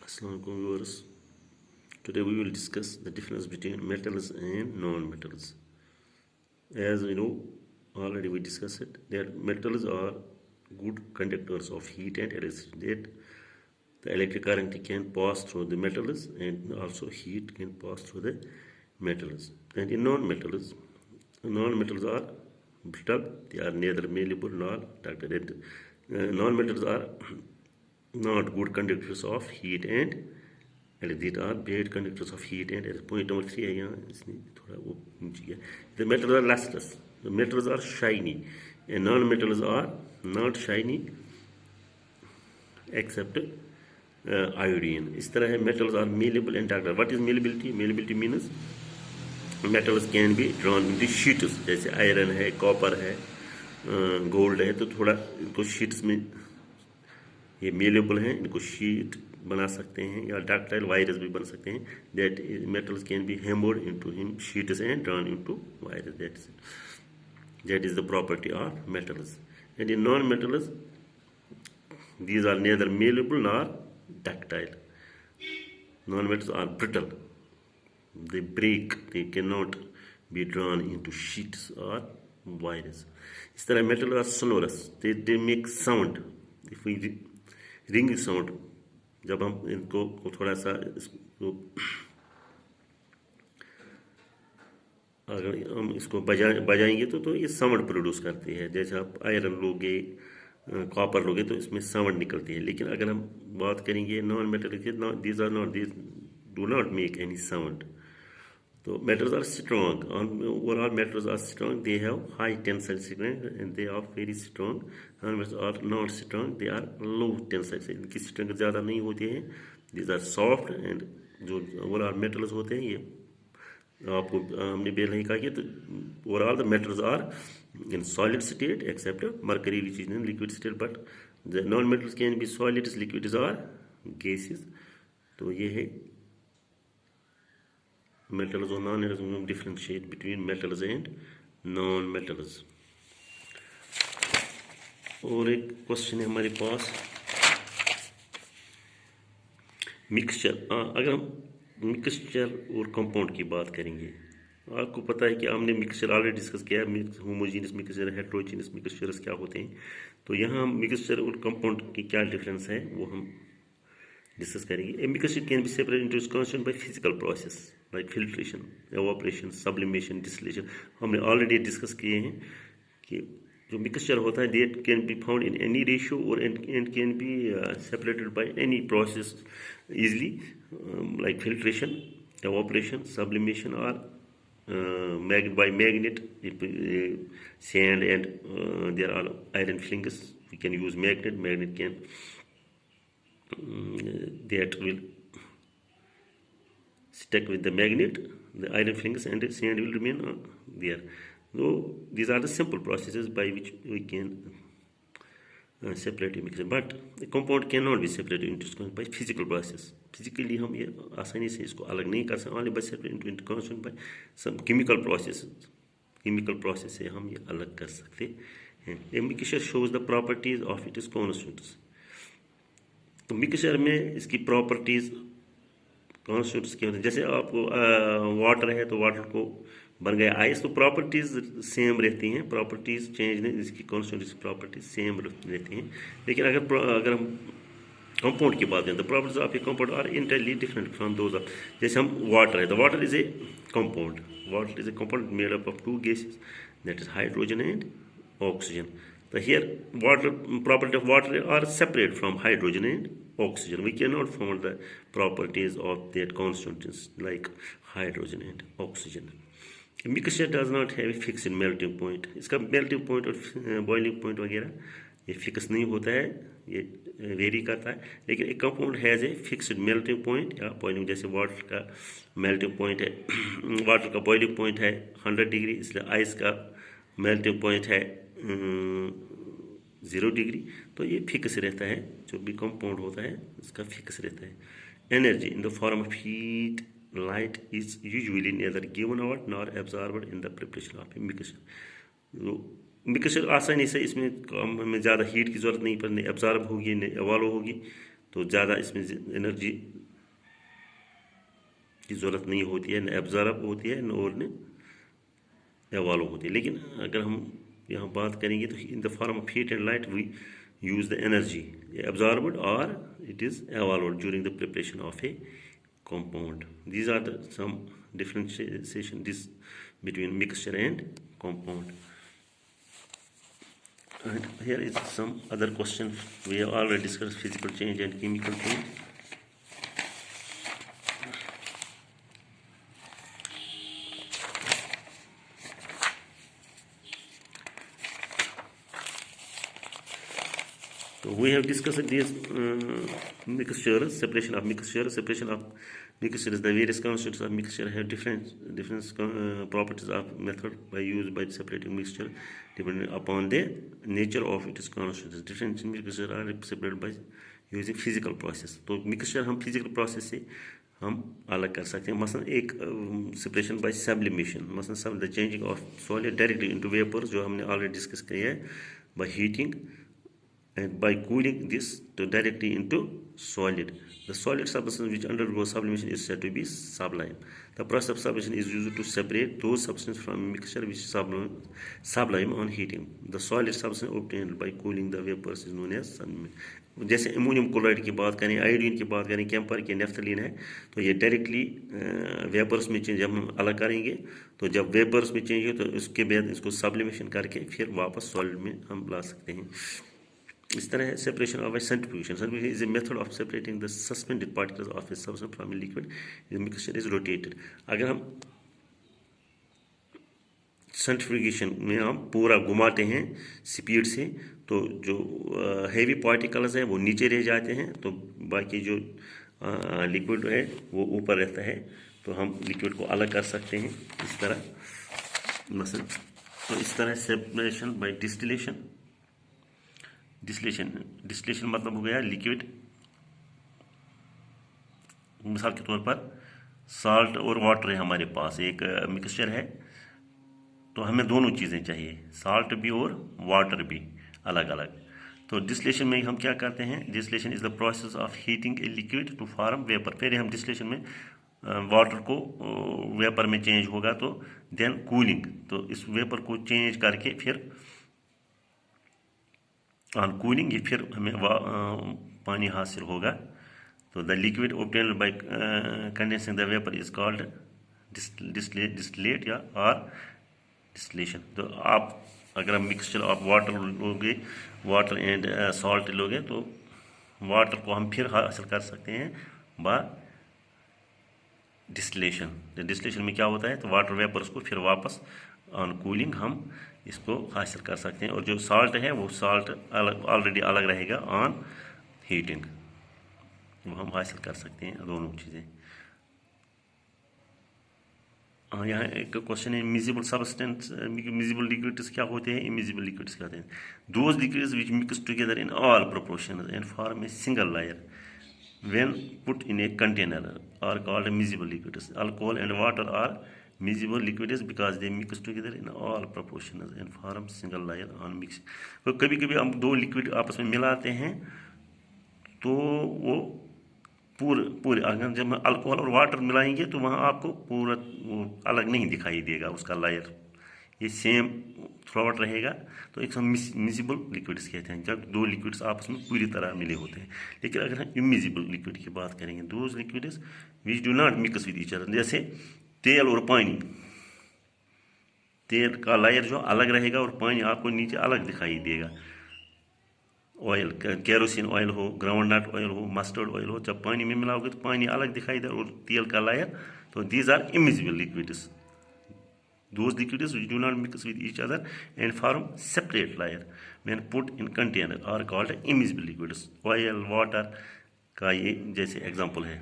Assalamualaikum viewers. Today we will discuss the difference between metals and non-metals. As we know, already we discussed it, that metals are good conductors of heat and electricity. That the electric current can pass through the metals and also heat can pass through the metals. And in non-metals are brittle, they are neither malleable nor ductile. Non-metals are not good conductors of heat and these are bad conductors of heat and point number 3 है यहाँ इसने थोड़ा वो नीचे गया. The metals are lustrous, the metals are shiny and non-metals are not shiny except iodine. इस तरह है metals are malleable and ductile. What is malleability? Malleability means metals can be drawn into sheets. जैसे iron है, copper है, gold है, तो थोड़ा इनको शीट्स में ये मेलेबल हैं, इनको शीट बना सकते हैं या डक्टाइल वायरस भी बन सकते हैं. That metals can be hammered into him sheets and drawn into virus. That is the property of metals. And in non metals these are neither malleable nor ductile. Non-metals are brittle. They break. They cannot be drawn into sheets or wires. इस तरह metals are sonorous. They make sound. If we ring sound, जब हम इनको थोड़ा सा इसको अगर हम इसको बजाएंगे तो ये साउंड प्रोड्यूस करती है. जैसे आप आयरन लोगे, कॉपर लोगे तो इसमें साउंड निकलती है. लेकिन अगर हम बात करेंगे नॉन मेटल की, these are not, these do not make any sound. तो metals are strong. Overall metals are strong. They have high tensile strength and they are very strong. Non-metals are not strong. They are low tensile strength. इनकी strength ज़्यादा नहीं होती है. These are soft and जो overall metals होते हैं, ये आपको हमने बेल नहीं कहा कि तो overall the metals are in solid state except mercury which is in liquid state. But the non-metals can be solids, liquids or gases. तो ये है metals और non-metals में differentiate between metals and non-metals. और एक क्वेश्चन है हमारे पास mixture. अगर हम मिक्सचर और कंपाउंड की बात करेंगे, आपको पता है कि हमने मिक्सचर ऑलरेडी डिस्कस किया है. होमोजीनियस मिक्सचर, हेटेरोजीनियस मिक्सचर्स क्या होते हैं. तो यहाँ हम मिक्सचर और कंपाउंड की क्या डिफरेंस है वो हम डिस्कस करेंगे. A mixture can be separated into its constituent by physical process like filtration, evaporation, sublimation, distillation. हमने ऑलरेडी डिस्कस किए हैं कि जो मिक्सचर होता है that can be found in any ratio or and can be separated by any process easily like filtration, evaporation, sublimation or by magnet. Sand and there are iron filings. We can use magnet. Magnet can that will stick with the magnet, the iron filings, and the sand will remain there. So these are the simple processes by which we can separate a mixture. But the compound cannot be separated into by physical process. Physically हम ये आसानी से इसको अलग नहीं कर सकते. Only by separating into constituent by some chemical processes. Chemical process से हम ये अलग कर सकते हैं. A mixture shows the properties of its constituents. तो मिक्सचर में इसकी प्रॉपर्टीज कॉन्स्टिट्यूंट्स क्या होते हैं. जैसे आपको वाटर है तो वाटर को बन गया आइस, तो प्रॉपर्टीज सेम रहती हैं, प्रॉपर्टीज चेंज नहीं, इसकी कॉन्स्टिट्यूंट्स प्रॉपर्टीज सेम रहती हैं. लेकिन अगर हम कंपाउंड की बात करें तो properties of a compound are entirely different from those of. जैसे हम वाटर है तो water is a compound. Water is a compound made up of two gases, that is hydrogen and oxygen. So here property of water are separate from hydrogen and oxygen. We cannot find the properties of their constituents like hydrogen and oxygen. A mixture does not have a fixed melting point. इसका melting point और boiling point वगैरह ये fix नहीं होता है, ये very करता है. लेकिन एक compound has a fixed melting point या बॉइलिंग. जैसे वाटर का मेल्टिंग पॉइंट है, वाटर का बॉइलिंग पॉइंट है 100 डिग्री, इसलिए आइस का मेल्टिंग पॉइंट है 0 डिग्री. तो ये फिक्स रहता है. जो भी कंपाउंड होता है इसका फिक्स रहता है. Energy in the form of heat light is usually neither given out nor absorbed in the preparation of a mixture. Mixture आसानी से इसमें हमें ज़्यादा हीट की ज़रूरत नहीं पड़ती, एब्जॉर्ब होगी, नहीं एवॉल्व होगी. तो ज़्यादा इसमें एनर्जी की ज़रूरत नहीं होती है, न एब्जॉर्ब होती है न और न एवॉल्व होती है। लेकिन अगर हम यहाँ बात करेंगे तो in the form of heat and light we use the energy absorbed or it is evolved during the preparation of a compound. These are some differentiation between mixture and compound. And here is some other question. We have already discussed physical change and chemical change. So we have discussed these mixtures, separation of mixture. Separation of mixture is the various constituents of mixture have different properties of method by used by separating mixture depending upon the nature of its constituents. Different mixture are separated by using physical process. तो mixture हम physical process से हम अलग कर सकते हैं. मसलन एक separation by sublimation, मसलन the changing of solid directly into vapors जो हमने already discuss किया है by heating and by cooling this to directly into solid. The solid substance which undergoes sublimation is said to be sublime. The process of sublimation is used to separate those substances from mixture which is sublime on heating. The solid substance obtained by cooling the vapors is known as sublimation. जैसे ammonium chloride की बात करें, iodine की बात करें, camper की naphthalene है, तो ये डायरेक्टली वेपर्स में चेंज जब हम अलग करेंगे तो जब वेपर्स में चेंज हो तो उसके बाद इसको सब्लिमेशन करके फिर वापस सॉलिड में हम ला सकते हैं. इस तरह है separation of centrifugation. Centrifugation is a method of separating the suspended particles of a substance from a liquid. Mixture is rotated. अगर हम सेंट्रीफ्यूगेशन में हम पूरा घुमाते हैं स्पीड से तो जो हेवी पार्टिकल्स हैं वो नीचे रह जाते हैं, तो बाकी जो लिक्विड है वो ऊपर रहता है. तो हम लिक्विड को अलग कर सकते हैं इस तरह मसलन. तो इस तरह सेपरेशन बाय डिस्टिलेशन. डिस्टिलेशन मतलब हो गया लिक्विड, मिसाल के तौर पर साल्ट और वाटर है हमारे पास, एक मिक्सचर है, तो हमें दोनों चीज़ें चाहिए, साल्ट भी और वाटर भी अलग अलग. तो डिस्टिलेशन में हम क्या करते हैं, distillation is the process of heating a liquid to form vapour. फिर हम डिस्टिलेशन में वाटर को वेपर में चेंज होगा तो देन कूलिंग, तो इस वेपर को चेंज करके फिर ऑन कूलिंग ये फिर हमें पानी हासिल होगा. तो the liquid obtained by condensing the vapour is called distillate या और डिस्टिलेशन. तो आप अगर हम मिक्सचर ऑफ वाटर लोगे, वाटर एंड सॉल्ट लोगे, तो वाटर को हम फिर हासिल कर सकते हैं बाय डिस्टिलेशन. डिस्टिलेशन में क्या होता है, तो वाटर वेपर्स को फिर वापस ऑन कूलिंग हम इसको हासिल कर सकते हैं. और जो साल्ट है वो साल्ट अलग ऑलरेडी अलग रहेगा ऑन हीटिंग, वो हम हासिल कर सकते हैं दोनों चीज़ें. हाँ, यहाँ एक क्वेश्चन है, मिजिबल सब्सटेंस, मिजिबल लिक्विड्स क्या होते हैं, इमिजिबल लिक्विड्स क्या होते हैं. Those liquids which mix together in all proportions and form a single layer when put in a container are called miscible liquids. Alcohol and water are miscible liquids because they mix together in all proportions and form single layer on mix. तो कभी कभी हम दो liquid आपस में मिलाते हैं तो वो पूरे अगर जब हम अल्कोहल और वाटर मिलाएंगे तो वहाँ आपको पूरा वो अलग नहीं दिखाई देगा उसका लेयर, ये सेम थ्रूआउट रहेगा. तो एक मिजिबल लिक्विड्स कहते हैं जब दो लिक्विड्स आपस में पूरी तरह मिले होते हैं. लेकिन अगर हम इमिजिबल लिक्विड की बात करेंगे, those liquids which do not mix with each other, जैसे तेल और पानी, तेल का लेयर जो अलग रहेगा और पानी आपको नीचे अलग दिखाई देगा. ऑयल, केरोसिन ऑयल हो, ग्राउंडनट ऑयल हो, मस्टर्ड ऑयल हो, जब पानी में मिलाओगे तो पानी अलग दिखाई दे और तेल का लेयर. तो these are immiscible liquids. Those liquids which do not mix with each other and form separate layer when put in container are called immiscible liquids. Oil, water का ये जैसे एग्जाम्पल है.